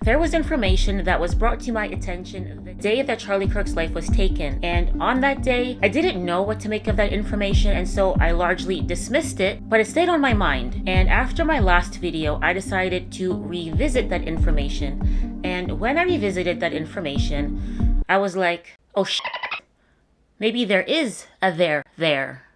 There was information that was brought to my attention the day that Charlie Kirk's life was taken, and on that day, I didn't know what to make of that information, and so I largely dismissed it, but it stayed on my mind. And after my last video, I decided to revisit that information, and when I revisited that information, I was like, oh shit, maybe there is a there.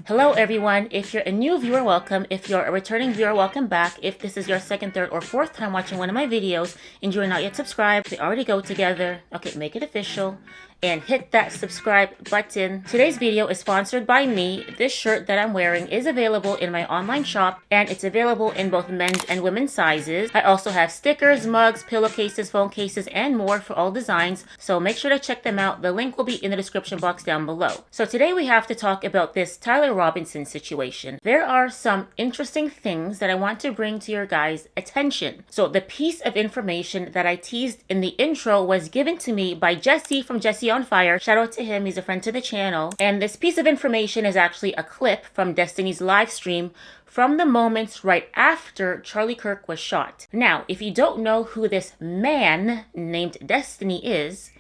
Hello everyone, if you're a new viewer, welcome. If you're a returning viewer, welcome back. If this is your second, third, or fourth time watching one of my videos and you're not yet subscribed, they already go together. Okay, make it official and hit that subscribe button. Today's video is sponsored by me. This shirt that I'm wearing is available in my online shop and it's available in both men's and women's sizes. I also have stickers, mugs, pillowcases, phone cases, and more for all designs, so make sure to check them out. The link will be in the description box down below. So today we have to talk about this Tyler Robinson situation. There are some interesting things that I want to bring to your guys' attention. So the piece of information that I teased in the intro was given to me by Jesse from Jesse on Fire. Shout out to him, he's a friend to the channel. And this piece of information is actually a clip from Destiny's live stream from the moments right after Charlie Kirk was shot. Now, if you don't know who this man named Destiny is,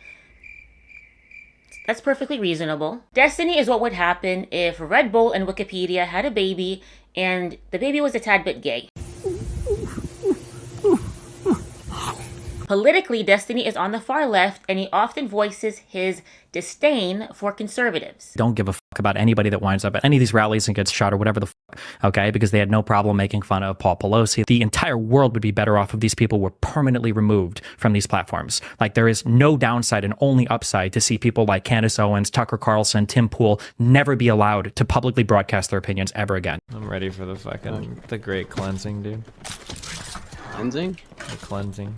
that's perfectly reasonable. Destiny is what would happen if Red Bull and Wikipedia had a baby and the baby was a tad bit gay. Politically, Destiny is on the far left and he often voices his disdain for conservatives. Don't give a fuck about anybody that winds up at any of these rallies and gets shot or whatever the fuck, okay? Because they had no problem making fun of Paul Pelosi. The entire world would be better off if these people were permanently removed from these platforms. Like, there is no downside and only upside to see people like Candace Owens, Tucker Carlson, Tim Pool never be allowed to publicly broadcast their opinions ever again. I'm ready for the great cleansing, dude. Cleansing? The cleansing.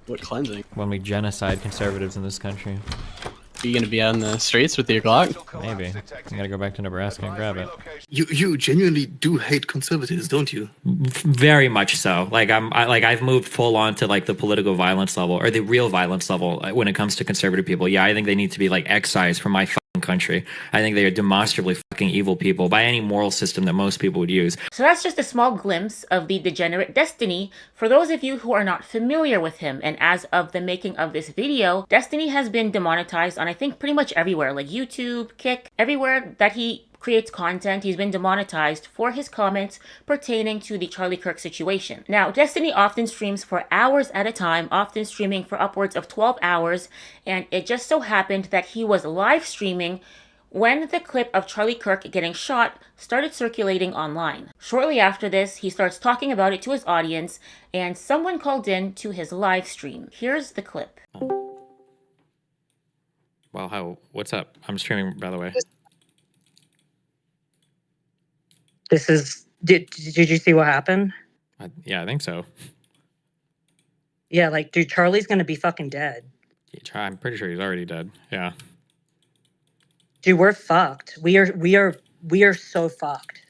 What cleansing? When we genocide conservatives in this country. Are you gonna be out in the streets with your Glock? Maybe. I gotta go back to Nebraska and grab it. You genuinely do hate conservatives, don't you? Very much so. Like I've moved full on to like the political violence level or the real violence level when it comes to conservative people. Yeah, I think they need to be like excised from my country. I think they are demonstrably fucking evil people by any moral system that most people would use. So that's just a small glimpse of the degenerate Destiny for those of you who are not familiar with him. And as of the making of this video, Destiny has been demonetized on I think pretty much everywhere, like YouTube, Kick, everywhere that he creates content, he's been demonetized for his comments pertaining to the Charlie Kirk situation. Now, Destiny often streams for hours at a time, often streaming for upwards of 12 hours, and it just so happened that he was live streaming when the clip of Charlie Kirk getting shot started circulating online. Shortly after this, he starts talking about it to his audience, and someone called in to his live stream. Here's the clip. Well, what's up? I'm streaming, by the way. This is, did you see what happened? Yeah, I think so. Yeah, like, dude, Charlie's gonna be fucking dead. Yeah, I'm pretty sure he's already dead. Yeah. Dude, we're fucked. We are so fucked.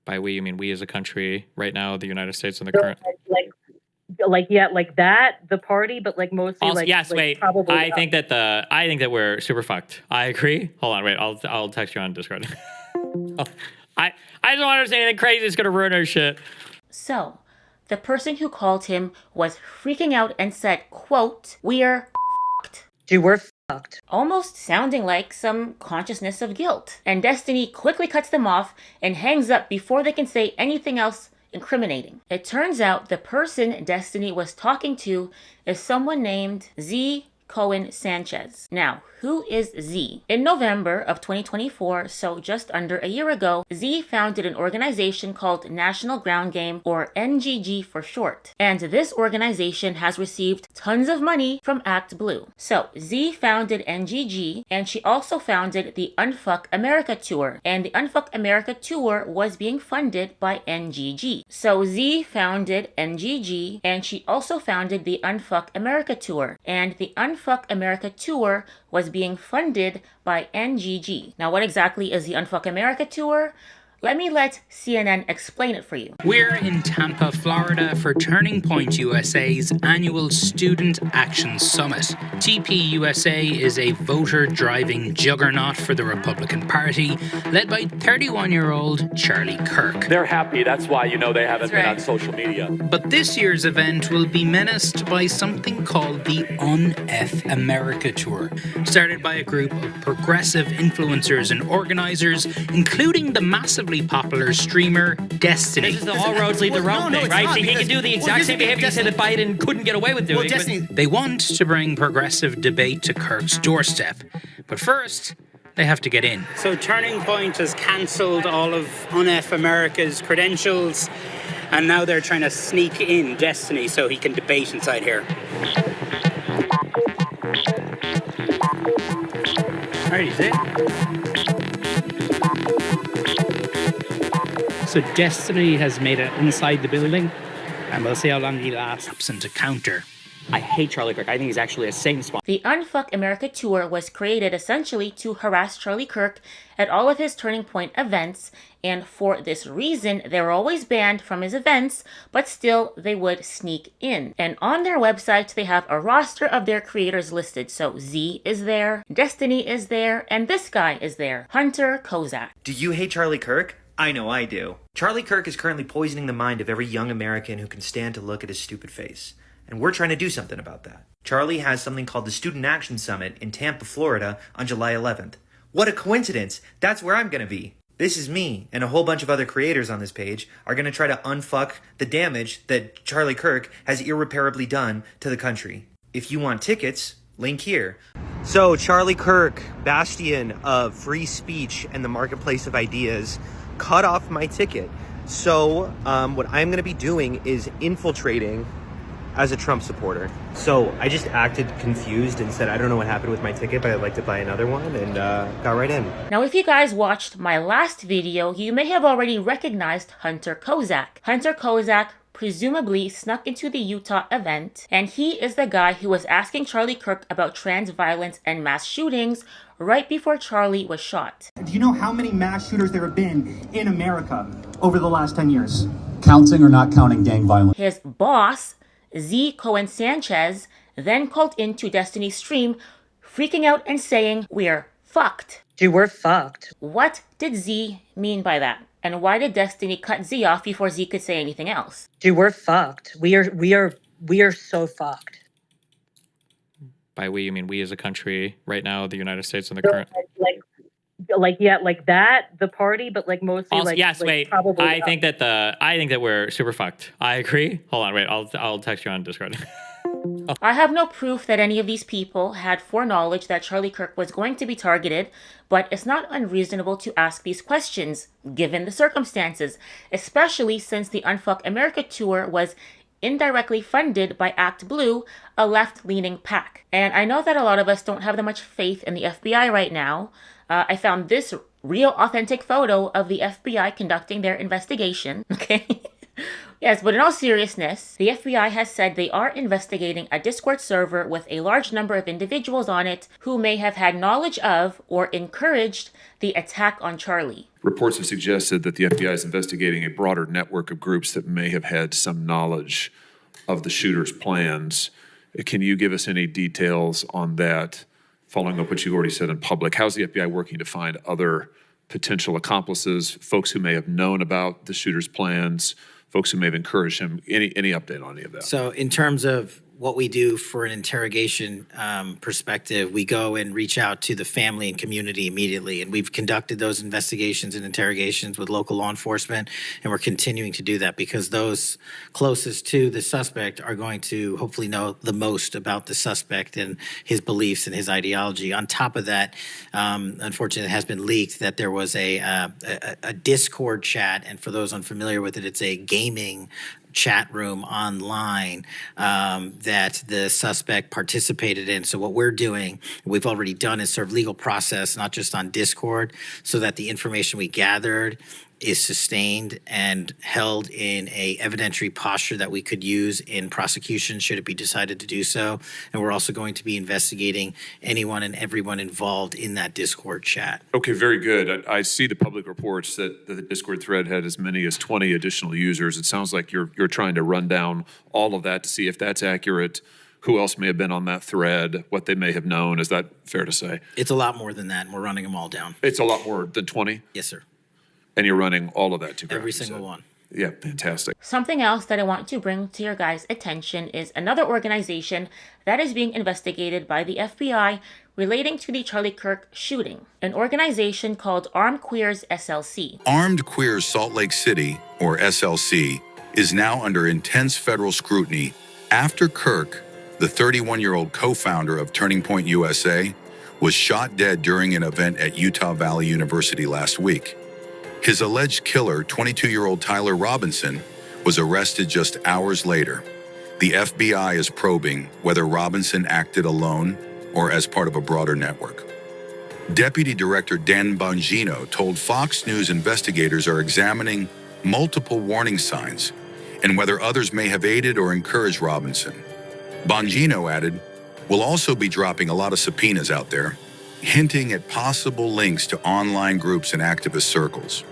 By we, you mean we as a country right now, the United States and the current. Like that, the party, but like mostly Also, like. yes, like, wait. probably I think that we're super fucked. I agree. Hold on, wait. I'll text you on Discord. I just don't understand anything crazy that's gonna ruin our shit. So, the person who called him was freaking out and said, quote, "We're fucked." Dude, we're fucked. Almost sounding like some consciousness of guilt. And Destiny quickly cuts them off and hangs up before they can say anything else incriminating. It turns out the person Destiny was talking to is someone named Z. Cohen Sanchez. Now, who is Z? In November of 2024, so just under a year ago, Z founded an organization called National Ground Game, or NGG for short. And this organization has received tons of money from Act Blue. So, Z founded NGG, and she also founded the Unfuck America Tour. And the Unfuck America Tour was being funded by NGG. So, Z founded NGG, and she also founded the Unfuck America Tour. And the Unfuck America Tour was being funded by NGG. Now, what exactly is the Unfuck America Tour? Let me let CNN explain it for you. We're in Tampa, Florida for Turning Point USA's annual Student Action Summit. TPUSA is a voter-driving juggernaut for the Republican Party, led by 31-year-old Charlie Kirk. They're happy, that's why you know they haven't been on social media. But this year's event will be menaced by something called the Unfuck America Tour, started by a group of progressive influencers and organizers, including the massively popular streamer Destiny. This is the all roads lead to Rome thing, right? So he can do the exact same behavior you said that Biden couldn't get away with doing. They want to bring progressive debate to Kirk's doorstep. But first, they have to get in. So Turning Point has cancelled all of Unfuck America's credentials, and now they're trying to sneak in Destiny so he can debate inside here. Alright, he's in. So Destiny has made it inside the building, and we'll see how long he lasts. Absent a counter. I hate Charlie Kirk. I think he's actually a Satan spawn. The Unfuck America Tour was created essentially to harass Charlie Kirk at all of his Turning Point events, and for this reason, they were always banned from his events, but still they would sneak in. And on their website, they have a roster of their creators listed. So Z is there, Destiny is there, and this guy is there, Hunter Kozak. Do you hate Charlie Kirk? I know I do. Charlie Kirk is currently poisoning the mind of every young American who can stand to look at his stupid face. And we're trying to do something about that. Charlie has something called the Student Action Summit in Tampa, Florida on July 11th. What a coincidence! That's where I'm going to be. This is me, and a whole bunch of other creators on this page are going to try to unfuck the damage that Charlie Kirk has irreparably done to the country. If you want tickets, link here. So, Charlie Kirk, bastion of free speech and the marketplace of ideas, cut off my ticket. So, what I'm going to be doing is infiltrating as a Trump supporter. So I just acted confused and said, I don't know what happened with my ticket, but I'd like to buy another one, and got right in. Now, if you guys watched my last video, you may have already recognized Hunter Kozak. Hunter Kozak presumably snuck into the Utah event, and he is the guy who was asking Charlie Kirk about trans violence and mass shootings right before Charlie was shot. Do you know how many mass shooters there have been in America over the last 10 years? Counting or not counting gang violence? His boss, Z. Cohen Sanchez, then called into Destiny's stream, freaking out and saying, "We're fucked." Dude, we're fucked. What did Z mean by that? And why did Destiny cut Z off before Z could say anything else? Dude, we're fucked. We are so fucked. By we, you mean we as a country right now, the United States and the current... Like that, the party, but like mostly also, like... yes, like wait. probably I think that we're super fucked. I agree. Hold on, wait. I'll text you on Discord. I have no proof that any of these people had foreknowledge that Charlie Kirk was going to be targeted, but it's not unreasonable to ask these questions, given the circumstances, especially since the Unfuck America Tour was indirectly funded by Act Blue, a left-leaning PAC. And I know that a lot of us don't have that much faith in the FBI right now. I found this real authentic photo of the FBI conducting their investigation, okay? Yes, but in all seriousness, the FBI has said they are investigating a Discord server with a large number of individuals on it who may have had knowledge of or encouraged the attack on Charlie. Reports have suggested that the FBI is investigating a broader network of groups that may have had some knowledge of the shooter's plans. Can you give us any details on that, following up what you already said in public? How's the FBI working to find other potential accomplices, folks who may have known about the shooter's plans, folks who may have encouraged him? Any update on any of that? So in terms of what we do for an interrogation perspective, we go and reach out to the family and community immediately. And we've conducted those investigations and interrogations with local law enforcement. And we're continuing to do that because those closest to the suspect are going to hopefully know the most about the suspect and his beliefs and his ideology. On top of that, unfortunately, it has been leaked that there was a Discord chat. And for those unfamiliar with it, it's a gaming chat room online that the suspect participated in. So what we're doing, we've already done, is serve legal process, not just on Discord, so that the information we gathered is sustained and held in a evidentiary posture that we could use in prosecution should it be decided to do so. And we're also going to be investigating anyone and everyone involved in that Discord chat. Okay, very good. I see the public reports that the Discord thread had as many as 20 additional users. It sounds like you're trying to run down all of that to see if that's accurate, who else may have been on that thread, what they may have known. Is that fair to say? It's a lot more than that, and we're running them all down. It's a lot more than 20? Yes, sir. And you're running all of that to ground? Every single one. Yeah, fantastic. Something else that I want to bring to your guys' attention is another organization that is being investigated by the FBI relating to the Charlie Kirk shooting, an organization called Armed Queers SLC. Armed Queers Salt Lake City, or SLC, is now under intense federal scrutiny after Kirk, the 31-year-old co-founder of Turning Point USA, was shot dead during an event at Utah Valley University last week. His alleged killer, 22-year-old Tyler Robinson, was arrested just hours later. The FBI is probing whether Robinson acted alone or as part of a broader network. Deputy Director Dan Bongino told Fox News investigators are examining multiple warning signs and whether others may have aided or encouraged Robinson. Bongino added, "We'll also be dropping a lot of subpoenas out there, hinting at possible links to online groups and activist circles."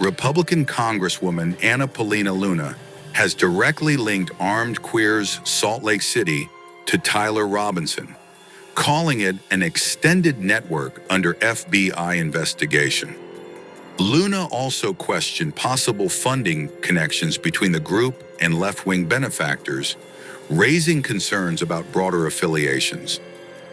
Republican Congresswoman Anna Paulina Luna has directly linked Armed Queers Salt Lake City to Tyler Robinson, calling it an extended network under FBI investigation. Luna also questioned possible funding connections between the group and left-wing benefactors, raising concerns about broader affiliations.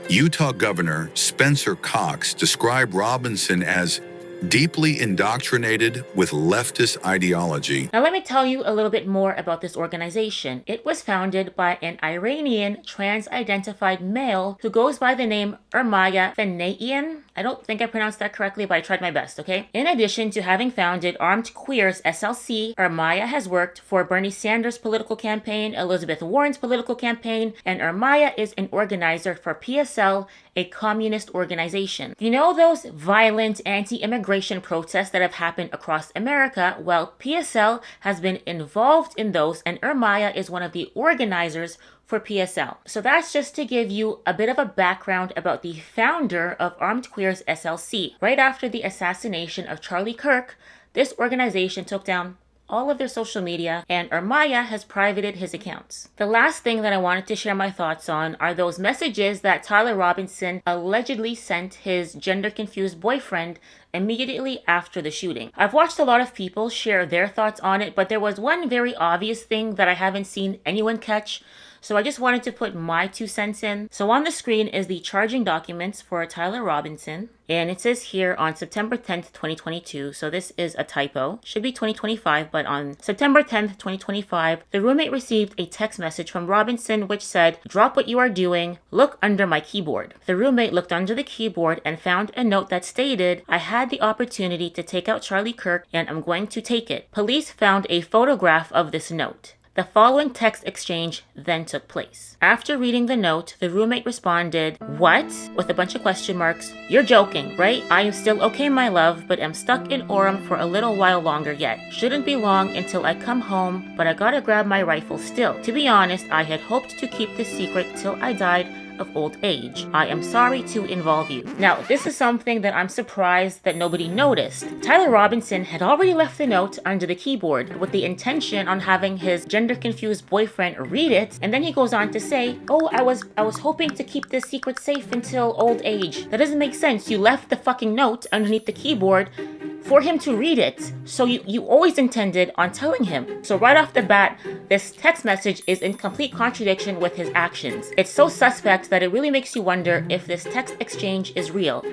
Utah Governor Spencer Cox described Robinson as deeply indoctrinated with leftist ideology. Now let me tell you a little bit more about this organization. It was founded by an Iranian trans-identified male who goes by the name Ermaya Fenaian. I don't think I pronounced that correctly, but I tried my best, okay? In addition to having founded Armed Queers SLC, Ermaya has worked for Bernie Sanders' political campaign, Elizabeth Warren's political campaign, and Ermaya is an organizer for PSL, a communist organization. You know those violent anti-immigration protests that have happened across America? Well, PSL has been involved in those, and Ermaya is one of the organizers for PSL. So that's just to give you a bit of a background about the founder of Armed Queers SLC. Right after the assassination of Charlie Kirk, this organization took down all of their social media, and Ermaya has privated his accounts. The last thing that I wanted to share my thoughts on are those messages that Tyler Robinson allegedly sent his gender-confused boyfriend immediately after the shooting. I've watched a lot of people share their thoughts on it, but there was one very obvious thing that I haven't seen anyone catch, so I just wanted to put my 2 cents in. So on the screen is the charging documents for Tyler Robinson, and it says here on September 10th, 2022, so this is a typo. Should be 2025, but on September 10th, 2025, the roommate received a text message from Robinson which said, "Drop what you are doing, look under my keyboard." The roommate looked under the keyboard and found a note that stated, "I had the opportunity to take out Charlie Kirk and I'm going to take it." Police found a photograph of this note. The following text exchange then took place. After reading the note, the roommate responded, "What?" with a bunch of question marks. "You're joking, right? I am still okay, my love, but am stuck in Orem for a little while longer yet. Shouldn't be long until I come home, but I gotta grab my rifle still. To be honest, I had hoped to keep this secret till I died of old age. I am sorry to involve you." Now, this is something that I'm surprised that nobody noticed. Tyler Robinson had already left the note under the keyboard with the intention on having his gender-confused boyfriend read it, and then he goes on to say, "Oh, I was hoping to keep this secret safe until old age." That doesn't make sense. You left the fucking note underneath the keyboard for him to read it. So you always intended on telling him. So right off the bat, this text message is in complete contradiction with his actions. It's so suspect that it really makes you wonder if this text exchange is real.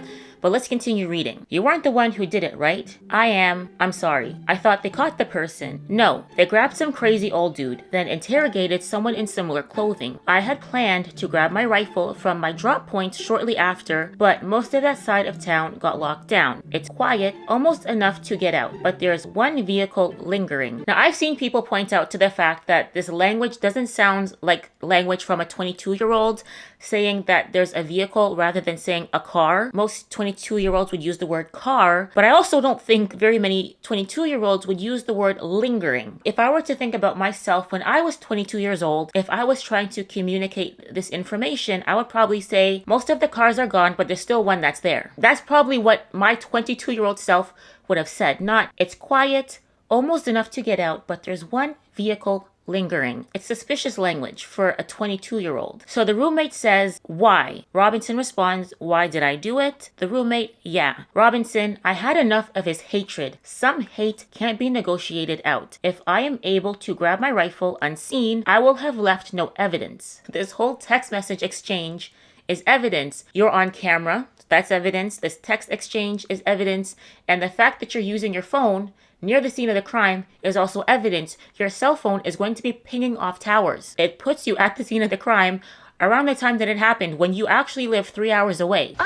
But let's continue reading. "You weren't the one who did it, right?" "I am. I'm sorry. I thought they caught the person." "No, they grabbed some crazy old dude, then interrogated someone in similar clothing. I had planned to grab my rifle from my drop point shortly after, but most of that side of town got locked down. It's quiet, almost enough to get out, but there's one vehicle lingering." Now, I've seen people point out to the fact that this language doesn't sound like language from a 22-year-old saying that there's a vehicle rather than saying a car. Most 22-year-olds would use the word car, but I also don't think very many 22-year-olds would use the word lingering. If I were to think about myself when I was 22 years old, if I was trying to communicate this information, I would probably say most of the cars are gone, but there's still one that's there. That's probably what my 22-year-old self would have said, not it's quiet, almost enough to get out, but there's one vehicle lingering. It's suspicious language for a 22-year-old. So the roommate says, why? Robinson responds, why did I do it? The roommate, yeah. Robinson, I had enough of his hatred. Some hate can't be negotiated out. If I am able to grab my rifle unseen, I will have left no evidence. This whole text message exchange is evidence. You're on camera. That's evidence. This text exchange is evidence. And the fact that you're using your phone near the scene of the crime is also evidence. Your cell phone is going to be pinging off towers. It puts you at the scene of the crime around the time that it happened when you actually live 3 hours away.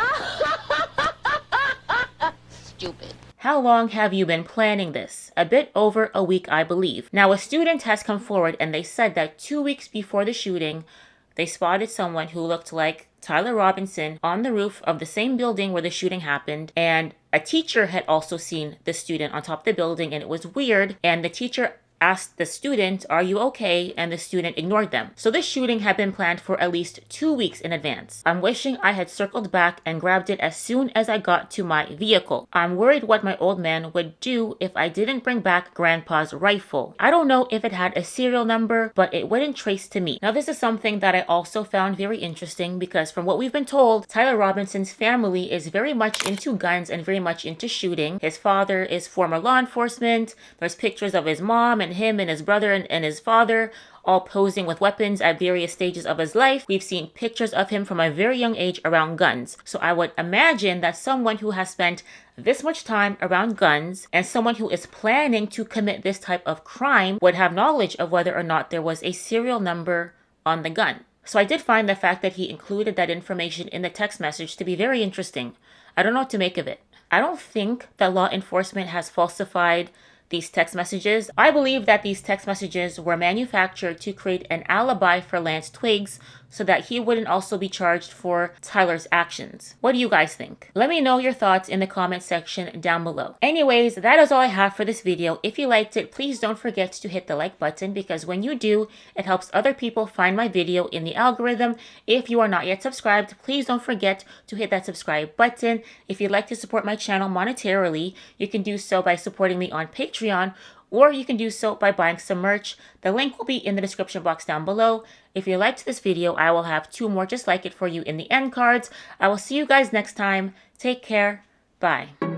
Stupid. How long have you been planning this? A bit over a week, I believe. Now, a student has come forward and they said that 2 weeks before the shooting, they spotted someone who looked like Tyler Robinson on the roof of the same building where the shooting happened, and a teacher had also seen the student on top of the building, and it was weird, and the teacher asked the student, are you okay? And the student ignored them. So this shooting had been planned for at least 2 weeks in advance. I'm wishing I had circled back and grabbed it as soon as I got to my vehicle. I'm worried what my old man would do if I didn't bring back Grandpa's rifle. I don't know if it had a serial number, but it wouldn't trace to me. Now this is something that I also found very interesting because from what we've been told, Tyler Robinson's family is very much into guns and very much into shooting. His father is former law enforcement. There's pictures of his mom and him and his brother and his father all posing with weapons at various stages of his life. We've seen pictures of him from a very young age around guns. So I would imagine that someone who has spent this much time around guns and someone who is planning to commit this type of crime would have knowledge of whether or not there was a serial number on the gun. So I did find the fact that he included that information in the text message to be very interesting. I don't know what to make of it. I don't think that law enforcement has falsified these text messages. I believe that these text messages were manufactured to create an alibi for Lance Twiggs so that he wouldn't also be charged for Tyler's actions. What do you guys think? Let me know your thoughts in the comment section down below. Anyways, that is all I have for this video. If you liked it, please don't forget to hit the like button because when you do, it helps other people find my video in the algorithm. If you are not yet subscribed, please don't forget to hit that subscribe button. If you'd like to support my channel monetarily, you can do so by supporting me on Patreon, or you can do so by buying some merch. The link will be in the description box down below. If you liked this video, I will have 2 more just like it for you in the end cards. I will see you guys next time. Take care. Bye.